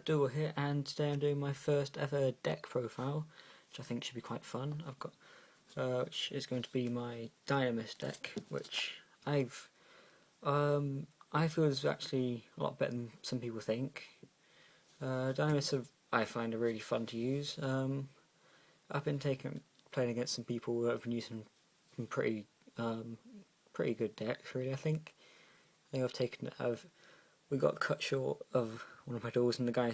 Duel here, and today I'm doing my first ever deck profile, which I think should be quite fun. I've got, which is going to be my Dynamist deck, which I feel is actually a lot better than some people think. Dynamist I find are really fun to use. I've been playing against some people who have been using some pretty good decks, really. I think we got cut short of one of my duels, and the guy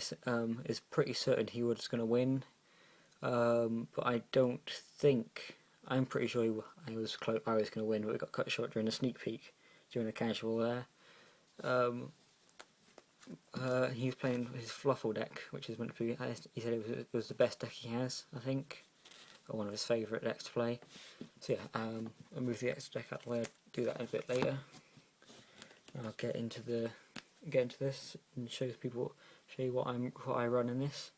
is pretty certain he was going to win. But I don't think, I'm pretty sure I was going to win, but we got cut short during a sneak peek, during a casual there. He was playing his Fluffle deck, which is meant to be, he said it was the best deck he has, I think, or one of his favourite decks to play. So yeah, I'll move the extra deck out of the way. I'll do that a bit later. I'll get into this and show you what I run in this.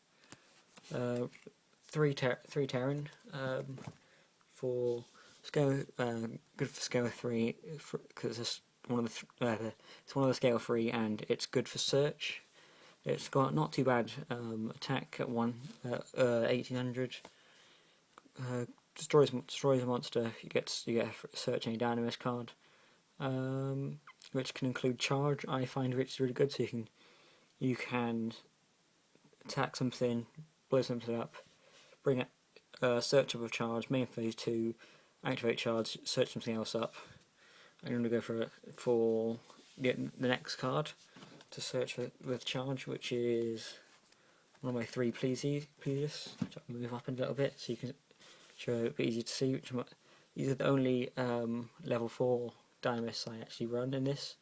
3 Terran for scale, good for scale 3 because it's one of the scale 3, and it's good for search. It's got not too bad attack at 1800. Destroys a monster. You get a search any Dynamist card. Which can include charge. I find which is really good, so you can attack something, blow something up, bring it, search up of charge, main phase 2, activate charge, search something else up. I'm going to go for getting the next card to search with charge, which is one of my 3 Pleasius, which I'll move up a little bit so you can show it a bit easier to see. These are the only level 4 Dynamists I actually run in this.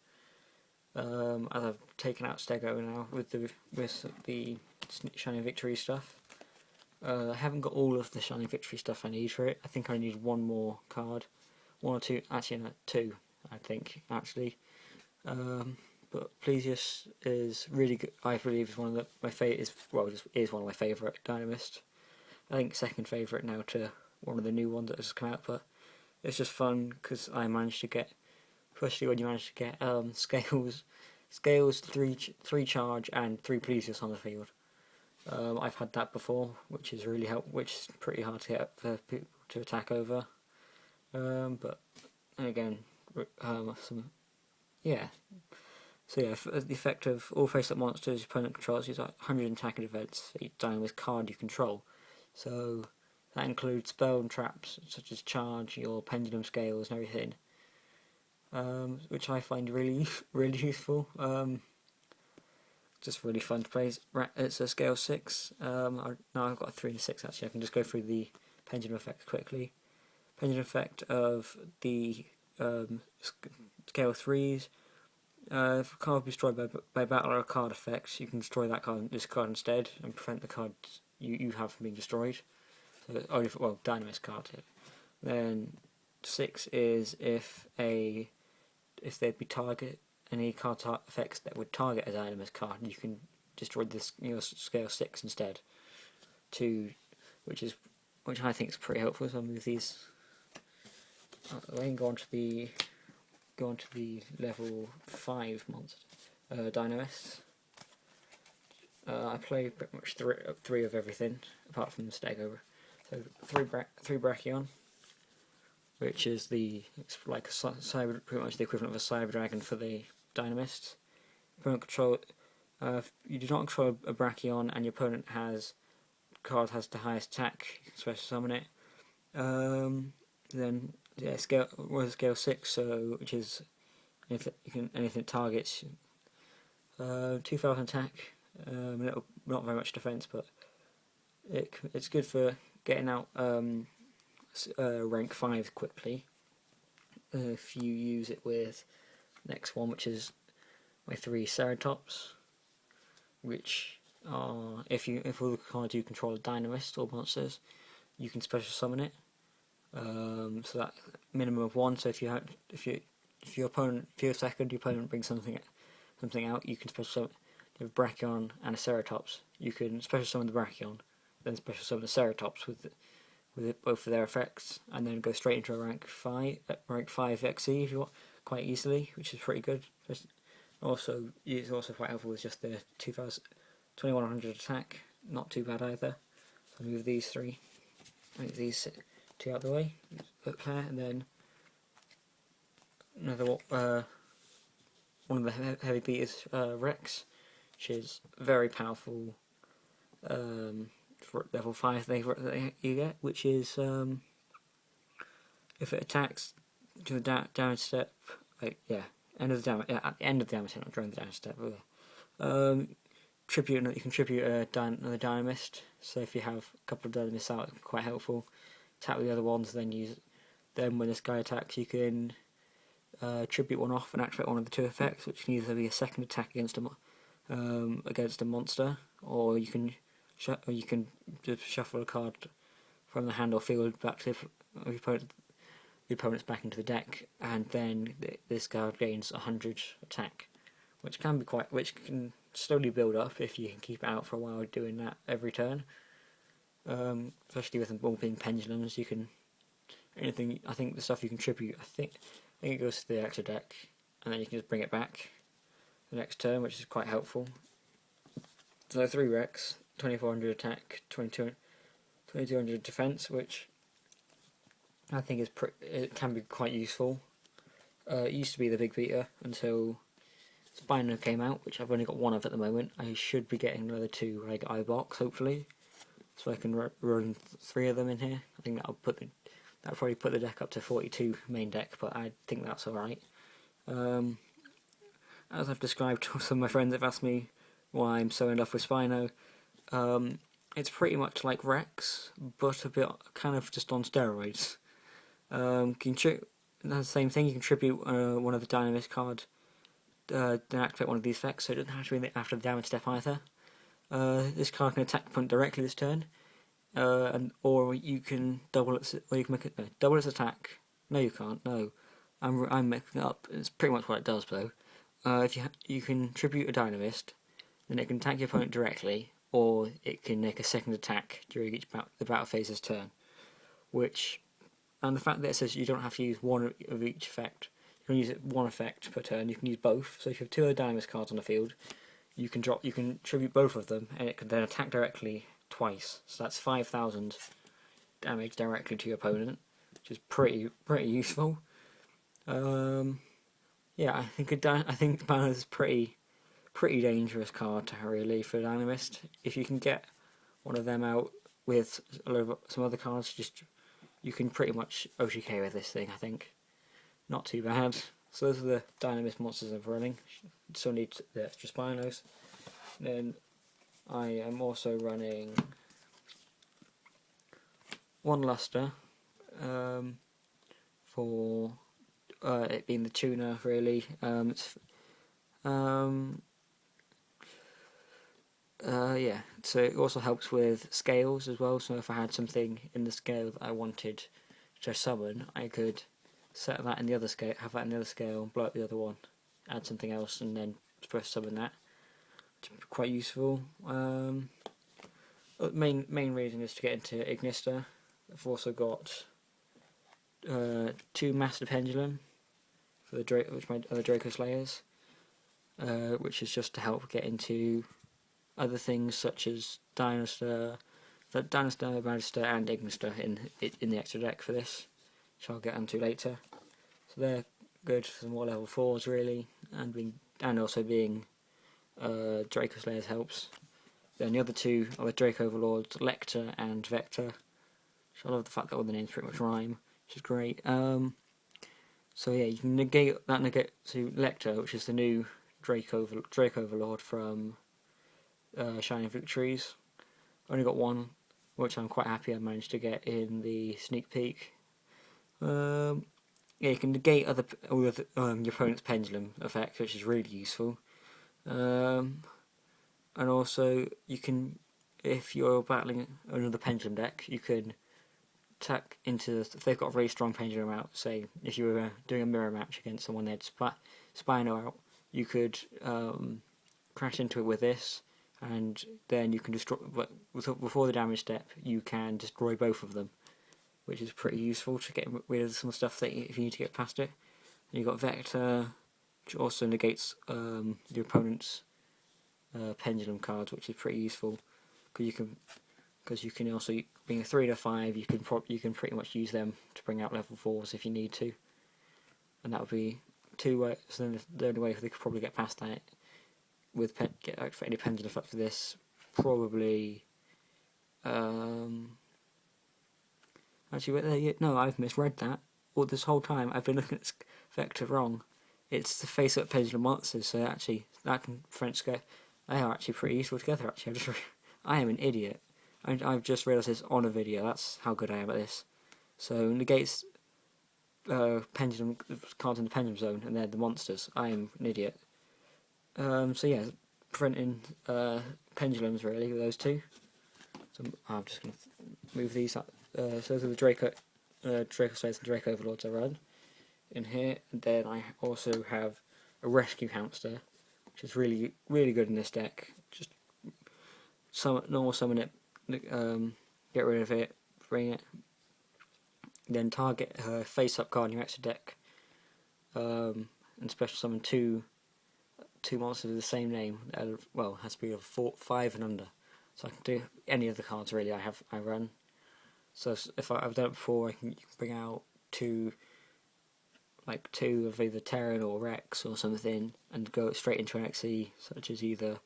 As I've taken out Stego now with the Shining Victory stuff. I haven't got all of the Shining Victory stuff I need for it. I think I need one more card, 1 or 2. Actually, no, 2. I think actually. But Pleasius is really good. I believe is one of my favorite. Is one of my favorite Dynamist. I think second favorite now to one of the new ones that has come out. But it's just fun because I managed to get. Especially when you manage to get scales 3 charge and 3 Pleasius on the field. I've had that before, which is pretty hard to get for people to attack over. But and again, yeah. So yeah, the effect of all face-up monsters your opponent controls use 100 attacking events for each Dynamist card you control. So that includes spell and traps such as charge, your pendulum scales, and everything. Which I find really useful. Just really fun to play. It's a scale 6. Now I've got a 3 and a 6 actually. I can just go through the pendulum effect quickly. Pendulum effect of the scale 3s. If a card is destroyed by battle or card effects, you can destroy this card instead, and prevent the card you have from being destroyed. So only for, Dynamist card. Then 6 is if there'd be any card effects that would target a Dynamist card, you can destroy your scale 6 instead. 2, which I think is pretty helpful. So I'll move these out of the way and go on to the level 5 monster Dynamists. I play pretty much 3 of everything apart from the Stego. So 3 Brachion, which is pretty much the equivalent of a Cyber Dragon for the Dynamists. You do not control a Brachion, and your opponent card has the highest attack. You can special summon it. Then yeah, scale 6, so which is anything targets. 2,000 attack. Not very much defense, but it's good for getting out rank 5 quickly. If you use it with next one, which is my 3 Ceratops, which are if all the cards you control are Dynamist or monsters, you can special summon it. So that minimum of 1. So if your opponent brings something out, you can special summon. You have a Brachion and a Ceratops. You can special summon the Brachion, then special summon the Ceratops with both of their effects, and then go straight into a rank 5 XE if you want, quite easily, which is pretty good. It's also quite helpful with just the 2100 attack, not too bad either. So I'll move these three, move these two out of the way, up there, and then another one of the heavy beaters, Rex, which is very powerful. For level 5 that you get, which is if it attacks to the damage step, end of the damage, at the end of the damage step, not during the damage step. You can tribute another Dynamist. So if you have a couple of Dynamists out, it's quite helpful. Attack with the other ones, then when this guy attacks, you can tribute one off and activate one of the two effects, which can either be a second attack against a monster, or you can just shuffle a card from the hand or field back to the opponent's back into the deck, and then this card gains 100 attack, which can slowly build up if you can keep it out for a while doing that every turn. Especially with them all being pendulums, you can anything. I think the stuff you contribute, I think it goes to the extra deck, and then you can just bring it back the next turn, which is quite helpful. So 3 Rex, 2400 attack, 2200 defense, which I think it can be quite useful. It used to be the big beater until Spino came out, which I've only got one of at the moment. I should be getting another 2 when I get iBox, hopefully, so I can run 3 of them in here. I think that'll probably put the deck up to 42 main deck, but I think that's alright. As I've described, some of my friends have asked me why I'm so in love with Spino. It's pretty much like Rex, but a bit kind of just on steroids. That's the same thing. You can tribute one of the Dynamist card, then activate one of these effects, so it doesn't have to be after the damage step either. This card can attack the opponent directly this turn, or you can double its attack. No, you can't. No, I'm making it up. It's pretty much what it does though. If you can tribute a Dynamist, then it can attack your opponent directly, or it can make a second attack during the battle phase's turn. And the fact that it says you don't have to use one of each effect, you can use it one effect per turn. You can use both. So if you have 2 other Dynamist cards on the field, you can tribute both of them, and it can then attack directly twice. So that's 5,000 damage directly to your opponent, which is pretty useful. Yeah, I think Banner is pretty dangerous card to really for Dynamist. If you can get one of them out with some other cards, you can pretty much OTK with this thing. I think not too bad. So those are the Dynamist monsters I'm running. Still need the extra Spinos. Then I am also running 1 Luster for it being the tuner really. Yeah, so it also helps with scales as well, so if I had something in the scale that I wanted to summon, I could set that in the other scale, have that in the other scale, blow up the other one, add something else, and then press summon that. It's quite useful. Main reason is to get into Ignister. I've also got 2 Master Pendulum for which my other Dracoslayers, which is just to help get into other things such as Magister, and Ignister in the extra deck for this, which I'll get onto later. So they're good for more level 4s really, and also being Dracoslayers helps. Then the other 2 are the Drake Overlords, Lecter and Vector, which I love the fact that all the names pretty much rhyme, which is great. So yeah, you can negate to Lecter, which is the new Drake Overlord from Shining Victories. Only got 1, which I'm quite happy I managed to get in the sneak peek. Yeah, you can negate all of your opponent's pendulum effect, which is really useful. And also you can, if you're battling another pendulum deck, you can attack if they've got a really strong pendulum out. Say if you were doing a mirror match against someone that had Spino out, you could crash into it with this, and then you can destroy. Before the damage step, you can destroy both of them, which is pretty useful to get rid of some stuff that if you need to get past it. And you've got Vector, which also negates your opponent's pendulum cards, which is pretty useful because you can also, being a 3 to 5, you can pretty much use them to bring out level 4s if you need to, and that would be 2 ways. So then the only way they could probably get past that with get activated pendulum effect for this, probably. Actually, no, I've misread that. All this whole time I've been looking at this vector wrong. It's the face-up pendulum monsters, so actually that can French scale. They are actually pretty useful together. Actually, I am an idiot. I've just realised this on a video. That's how good I am at this. So negates pendulum cards in the pendulum zone, and they're the monsters. I am an idiot. So yeah, preventing pendulums really with those two. So I'm just going to move these up. So those are the Dracoslayers and Draco Overlords I run in here, and then I also have a Rescue Hamster, which is really good in this deck. Just normal summon it, get rid of it, bring it, then target her face-up card in your extra deck, and special summon two monsters with the same name. Well, it has to be a 4-5 and under. So I can do any of the cards really I run. So if I've done it before, you can bring out two of either Terran or Rex or something, and go straight into an XE, such as either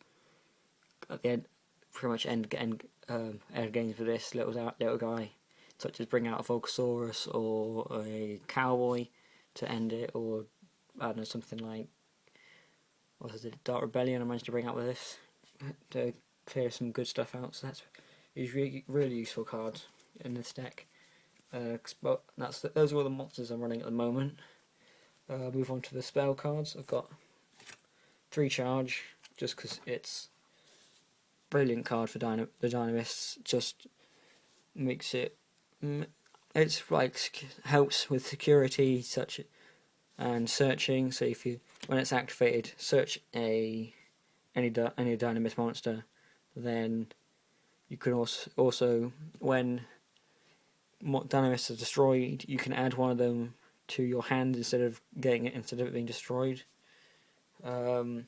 at the end, pretty much end games with this little guy, such as bring out a Volcasaurus or a Cowboy to end it, or I don't know, something like, what was it, Dark Rebellion I managed to bring out with this to clear some good stuff out. So that's really useful cards in this deck. But those are all the monsters I'm running at the moment. Move on to the spell cards. I've got 3 charge, just because it's a brilliant card for the Dynamists. Just makes it, it's like helps with security and searching. So when it's activated, search any Dynamist monster, then you can also when Dynamists are destroyed, you can add one of them to your hand instead of it being destroyed. So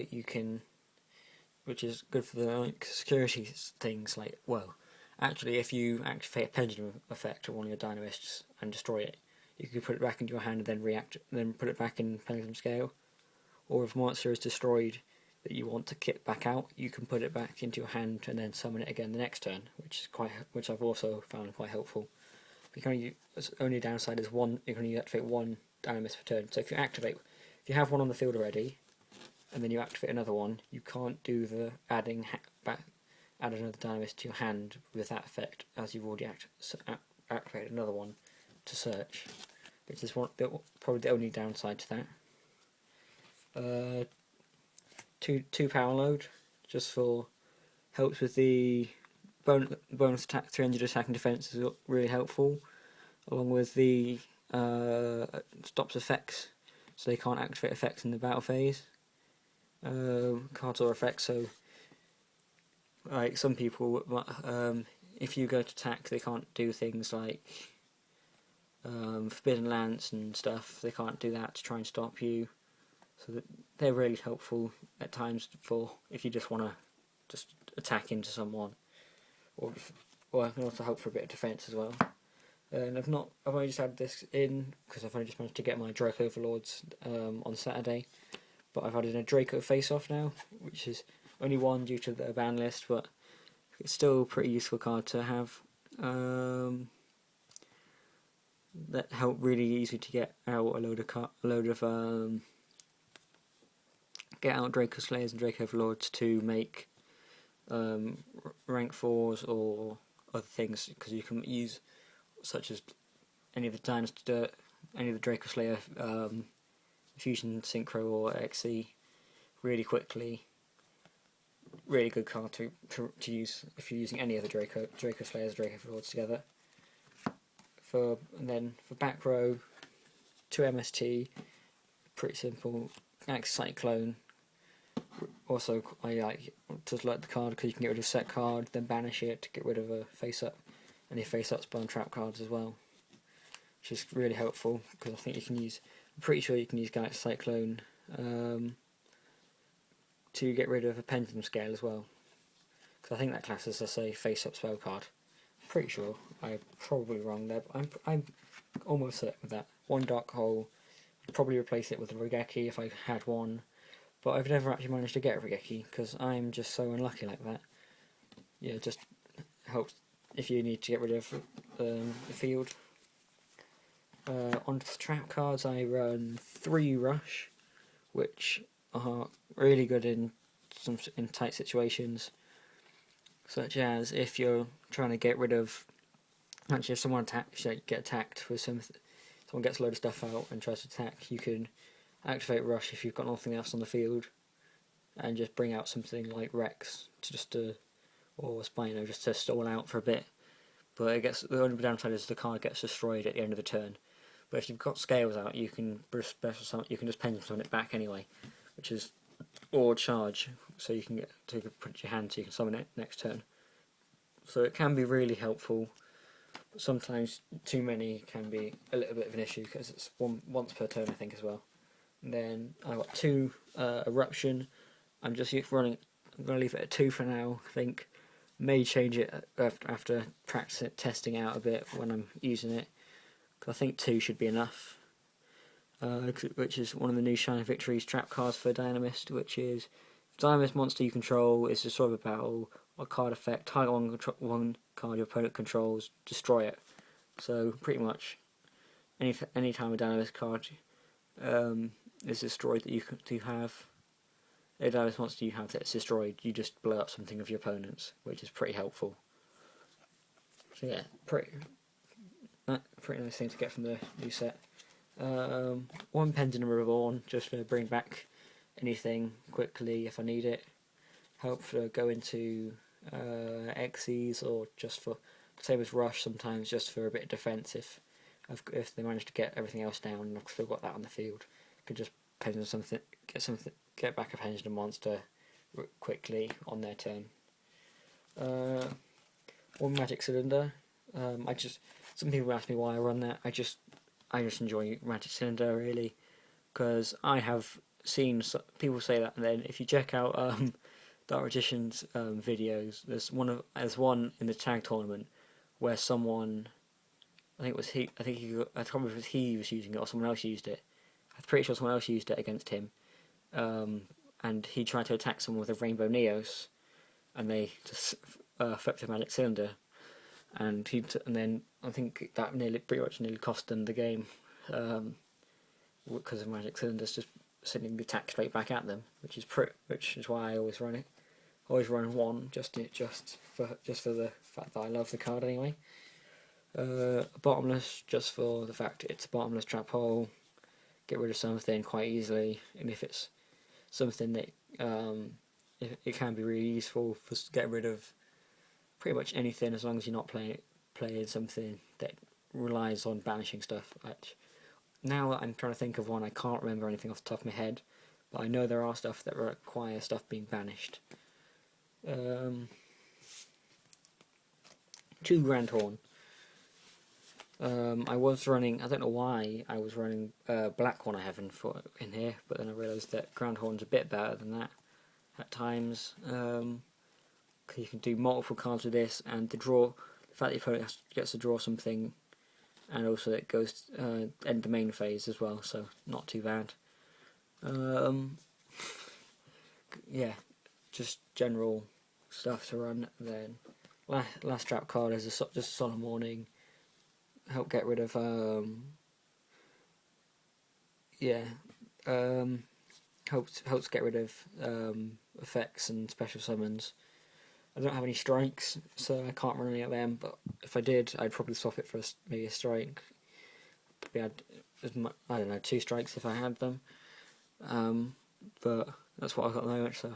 you can, which is good for the security things. Actually, if you activate a pendulum effect on one of your Dynamists and destroy it, you can put it back into your hand and then put it back in pendulum scale. Or if a monster is destroyed that you want to kick back out, you can put it back into your hand and then summon it again the next turn, which I've also found quite helpful. The only downside is you can only activate one Dynamist per turn. So if you have one on the field already, and then you activate another one, you can't do the add another Dynamist to your hand with that effect, as you've already activated another one to search, which is probably the only downside to that. 2 power load, just for helps with the bonus attack, 300 attack and defense is really helpful, along with the stops effects, so they can't activate effects in the battle phase. Cards or effects, so like some people, if you go to attack, they can't do things like Forbidden Lance and stuff. They can't do that to try and stop you. So they're really helpful at times for if you just want to just attack into someone, or I can also help for a bit of defense as well. And I've only just had this in because I've only just managed to get my Draco Overlords on Saturday, but I've added a Draco face-off now, which is only one due to the ban list, but it's still a pretty useful card to have. That help really easy to get out get out Dracoslayers and Draco Overlords to make rank 4s or other things, because you can use such as any of the Dracoslayer Fusion Synchro or XE really quickly. Really good card to use if you're using any of the Dracoslayers, Draco Overlords together. And then for back row, 2 MST, pretty simple. Cyclone. Also, I just like the card because you can get rid of a set card, then banish it to get rid of a face-up, and your face-ups burn trap cards as well, which is really helpful because I think I'm pretty sure you can use Galaxy Cyclone to get rid of a pendulum scale as well, because I think that classes as a face-up spell card. Pretty sure. I'm probably wrong there, but I'm almost certain with that. One Dark Hole, I'd probably replace it with a Regeki if I had one, but I've never actually managed to get a Regeki because I'm just so unlucky like that. Yeah, just helps if you need to get rid of the field. On the trap cards, I run 3 Rush, which are really good in tight situations, such as if you're trying to get rid of. Actually, if someone get attacked with someone gets a load of stuff out and tries to attack, you can activate Rush if you've got nothing else on the field, and just bring out something like Rex or Spino just to stall out for a bit. But the only downside is the card gets destroyed at the end of the turn. But if you've got scales out, you can just pendulum summon it back anyway, or charge, so you can put it in your hand so you can summon it next turn. So it can be really helpful. But sometimes too many can be a little bit of an issue because it's once per turn, I think, as well. And then I've got 2 Eruption. I'm going to leave it at 2 for now, I think. May change it after testing out a bit when I'm using it, because I think 2 should be enough. Which is one of the new Shining Victories trap cards for Dynamist, which is Dynamist monster you control is destroyed by battle or card effect. Target one card your opponent controls, destroy it. So pretty much any time a Dynamist card is destroyed that you have. A Dynamist monster you have that's destroyed, you just blow up something of your opponent's, which is pretty helpful. So yeah, pretty nice thing to get from the new set. 1 Pendulum Reborn, just to bring back anything quickly if I need it. Help to go into Xyz, or just for, same as Rush sometimes, just for a bit of defense if they manage to get everything else down and I've still got that on the field. Could just pendulum get back a pendulum monster quickly on their turn. 1 Magic Cylinder. Some people ask me why I run that. I just enjoy Magic Cylinder really, because I have seen people say that, and then if you check out Dark Magician's videos, there's one in the tag tournament where someone, I can't remember if it was he was using it or someone else used it. I'm pretty sure someone else used it against him, and he tried to attack someone with a Rainbow Neos, and they just flipped a Magic Cylinder, and then I think that pretty much nearly cost them the game, because of Magic Cylinders just sending the attack straight back at them, which is why I always run it. I always run 1 just for the fact that I love the card anyway. Bottomless, just for the fact it's a bottomless trap hole. Get rid of something quite easily, and if it's something that it can be really useful for getting rid of pretty much anything, as long as you're not playing something that relies on banishing stuff. Now that I'm trying to think of one, I can't remember anything off the top of my head, but I know there are stuff that require stuff being banished. 2 Grand Horn. I was running, I don't know why I was running Black One I have in here, but then I realised that Grand Horn's a bit better than that at times. You can do multiple cards with this, and the fact that your opponent gets to draw something, and also it goes end the main phase as well, so not too bad. Yeah, just general stuff to run. Then last trap card is just a Solemn Warning. Help get rid of helps get rid of effects and special summons. I don't have any strikes, so I can't run any of them, but if I did, I'd probably swap it for maybe a strike. Maybe I don't know, 2 strikes if I had them. But that's what I've got at the moment, so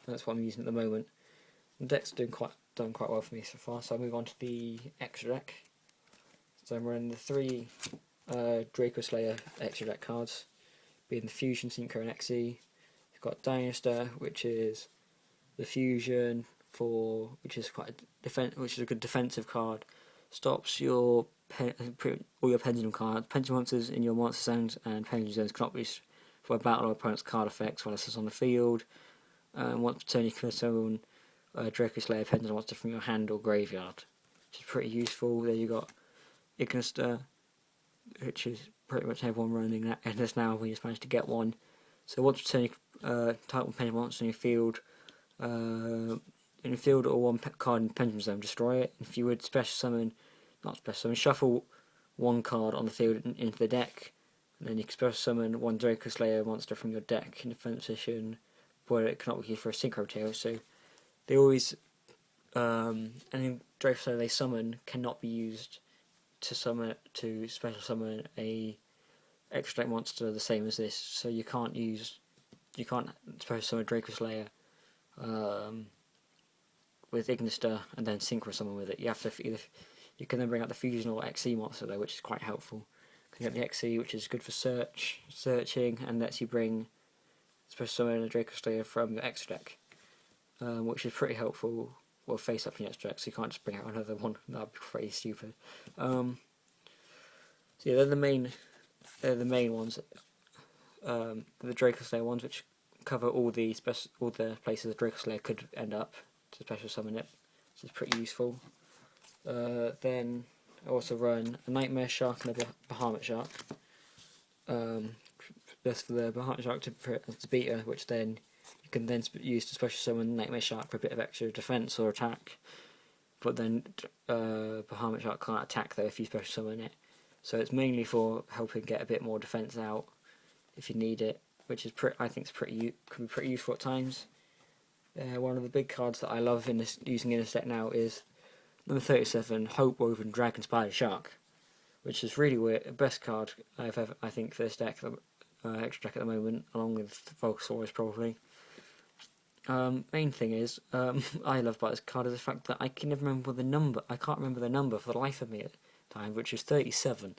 that's what I'm using at the moment. The deck's done quite well for me so far, so I'll move on to the extra deck. So I'm running the 3 Dracoslayer extra deck cards, being the Fusion, Synchro, and Xe. You've got Dynamist, which is the Fusion which is a good defensive card. Stops all your pendulum cards. Pendulum monsters in your monster zones and pendulum zones cannot be for battle or opponent's card effects while this is on the field. Once per turn you can summon Dracoslayer pendant monster from your hand or graveyard, which is pretty useful. There you got Ignister, which is pretty much everyone running that endless now when you just managed to get one. So once per turn you type one pendant monster in your field or one card in the pendulum zone, destroy it. If you would shuffle one card on the field into the deck, and then you can special summon one Dracoslayer monster from your deck in defense position, but it cannot be used for a synchro tail. So they always any Dracoslayer they summon cannot be used to special summon a extra deck monster the same as this. So you can't special summon Dracoslayer with Ignister and then synchro summon with it. You have to you can then bring out the fusion or XE monster though, which is quite helpful. You can get the XE, which is good for searching, and lets you bring special summon a Dracoslayer from your extra deck, which is pretty helpful. Well, face up from your extra deck, so you can't just bring out another one. That'd be pretty stupid. So yeah, they're the main ones. The Dracoslayer ones, which cover all the places a Dracoslayer could end up to special summon it, which is pretty useful. Then I also run a Nightmare Shark and a Bahamut Shark. That's for the Bahamut Shark to beta, which then you can then use to special summon Nightmare Shark for a bit of extra defense or attack. But then Bahamut Shark can't attack though if you special summon it. So it's mainly for helping get a bit more defense out if you need it, which is I think can be pretty useful at times. One of the big cards that I love using in this deck now is number 37, Hope Woven Dragon Spider Shark, which is really weird. The best card I think for this deck, extra deck at the moment, along with Volcasaurus probably. Main thing is I love about this card is the fact that I can never remember the number. I can't remember the number for the life of me at the time, which is 37,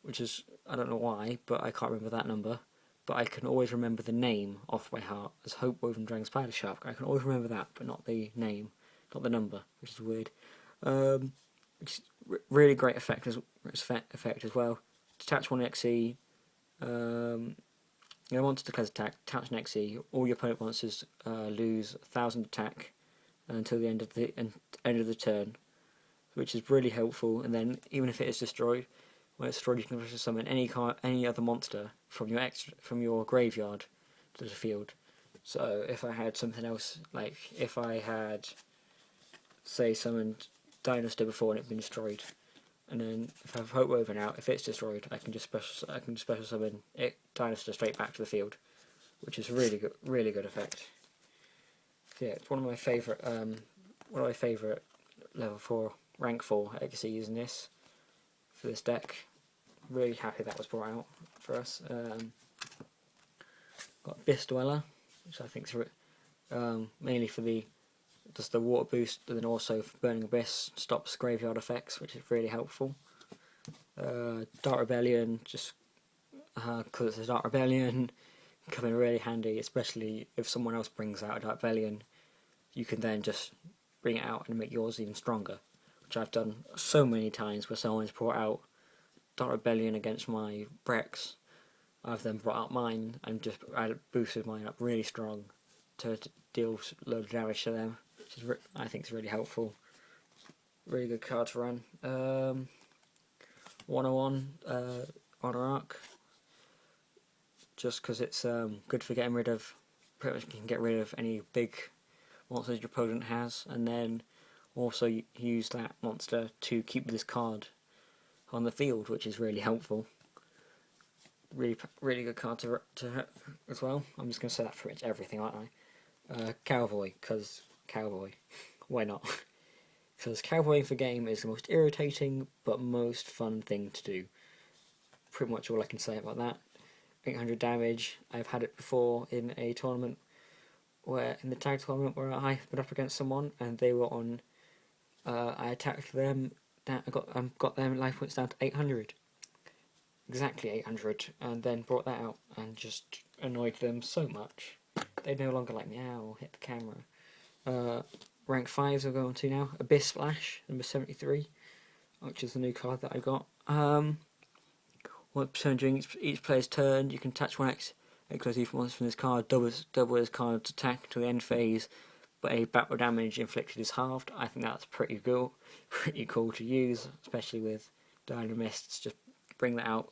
which is, I don't know why, but I can't remember that number. But I can always remember the name off by heart as Hope Woven Dragon Spider Shark. I can always remember that, but not the name, not the number, which is weird. Which is really great effect as well. Detach one XE. Your monster declares attack. Detach an XE. All your opponent monsters lose 1,000 attack until the end of the turn, which is really helpful. And then even if it is destroyed, when it's destroyed, you can special summon any other monster from your graveyard to the field. So if I had something else, like if I had, say, summoned Dynamist before and it's been destroyed, and then if I have Hope Woven out, if it's destroyed, I can just special summon Dynamist straight back to the field, which is really good effect. Yeah, it's one of my favourite level 4, rank 4 XE using this for this deck. Really happy that was brought out for us. Got Abyss Dweller, which I think is mainly for just the water boost, and then also for Burning Abyss stops graveyard effects, which is really helpful. Dark Rebellion, just because it's a Dark Rebellion, come in really handy, especially if someone else brings out a Dark Rebellion. You can then just bring it out and make yours even stronger, which I've done so many times where someone's brought out Dark Rebellion against my Brex. I've then brought out mine and just boosted mine up really strong to deal a load of damage to them, which is I think is really helpful. Really good card to run. 101 Honor Arc, just because it's good for getting rid of, pretty much you can get rid of any big monsters your opponent has, and then also use that monster to keep this card on the field, which is really helpful. Really good card to as well. I'm just going to say that for pretty much everything, aren't I? Cowboy, because Cowboy. Why not? Because cowboying for game is the most irritating but most fun thing to do. Pretty much all I can say about that. 800 damage. I've had it before in a tournament in the tag tournament where I put up against someone and they were on. I attacked them. I got them life points down to 800. Exactly 800, and then brought that out and just annoyed them so much. They no longer like me. Ow, hit the camera. Rank 5s we're going to now. Abyss Splash, number 73, which is the new card that I got. 1% during each player's turn, you can attach one exclusive monster from this card, double his card's attack to the end phase, but a battle damage inflicted is halved. I think that's pretty cool to use, especially with Dynamists. Just bring that out,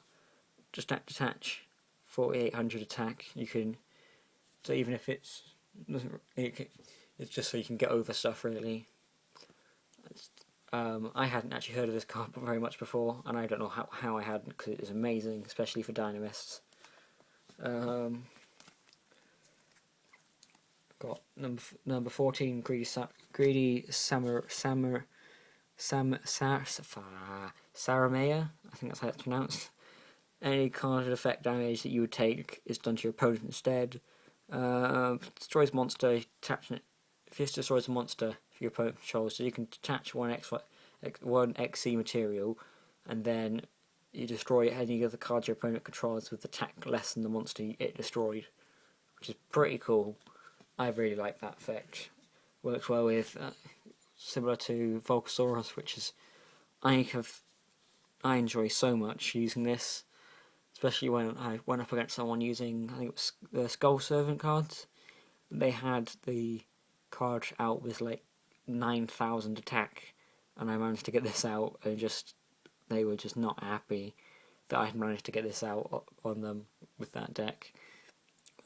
just detach 4800 attack. You can, so even if it's just so you can get over stuff really. I hadn't actually heard of this card very much before, and I don't know how I hadn't, because it is amazing, especially for Dynamists. Got number 14, Greedy Saramea. I think that's how it's pronounced. Any card effect damage that you would take is done to your opponent instead. Destroys monster, attaching it. If this destroys a monster for your opponent controls, so you can detach one XC material, and then you destroy any of the cards your opponent controls with attack less than the monster it destroyed, which is pretty cool. I really like that effect. Works well with similar to Volcasaurus, which is I enjoy so much using this, especially when I went up against someone using, I think it was the Skull Servant cards. They had the card out with like 9,000 attack, and I managed to get this out, and they were just not happy that I had managed to get this out on them with that deck.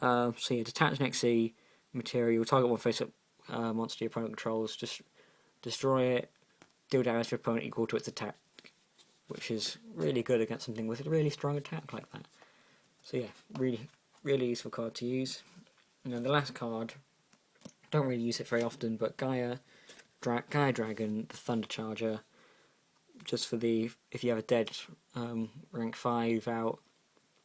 So yeah, detach an XC material, target one face-up monster your opponent controls, just destroy it, deal damage to your opponent equal to its attack, which is really good against something with a really strong attack like that. So yeah, really useful card to use. And then the last card, don't really use it very often, but Gaia Dragon, the Thunder Charger, just for if you have a dead rank 5 out,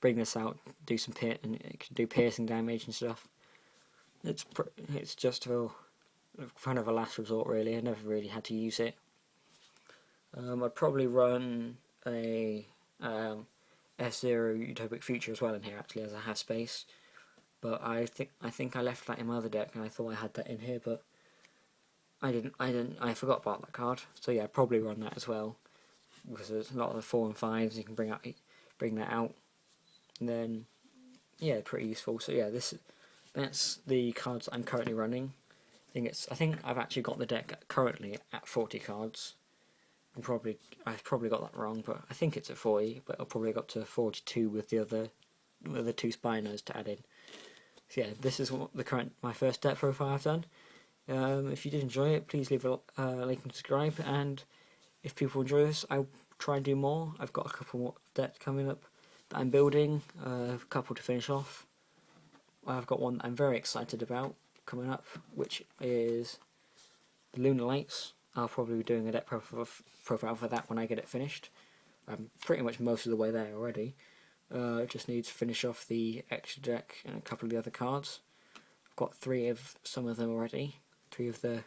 bring this out, do some pit, and it can do piercing damage and stuff. It's just kind of a last resort really. I never really had to use it. I'd probably run a S0 Utopic Future as well in here actually, as I have space. But I think I left that in my other deck, and I thought I had that in here, but I didn't. I forgot about that card. So yeah, I'd probably run that as well, because there's a lot of the 4 and 5s you can bring that out, and then yeah, pretty useful. So yeah, that's the cards I'm currently running. I think I've actually got the deck currently at 40 cards. I've probably got that wrong, but I think it's at 40. But I'll probably got to 42 with the other 2 Spinos to add in. So yeah, this is my first deck profile I've done. If you did enjoy it, please leave a like and subscribe. And if people enjoy this, I'll try and do more. I've got a couple more decks coming up that I'm building. A couple to finish off. I've got one that I'm very excited about coming up, which is the Lunar Lights. I'll probably be doing a deck profile for that when I get it finished. I'm pretty much most of the way there already. Just need to finish off the extra deck and a couple of the other cards. I've got 3 of some of them already. 3 of the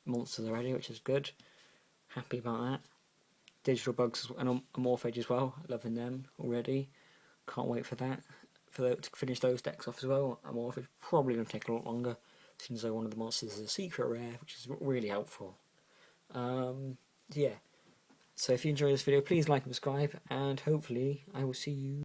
monsters already, which is good. Happy about that. Digital Bugs and Morphage as well. Loving them already. Can't wait for that. To finish those decks off as well. Morphage probably going to take a lot longer, since one of the monsters is a secret rare, which is really helpful. Yeah. So if you enjoyed this video, please like and subscribe, and hopefully I will see you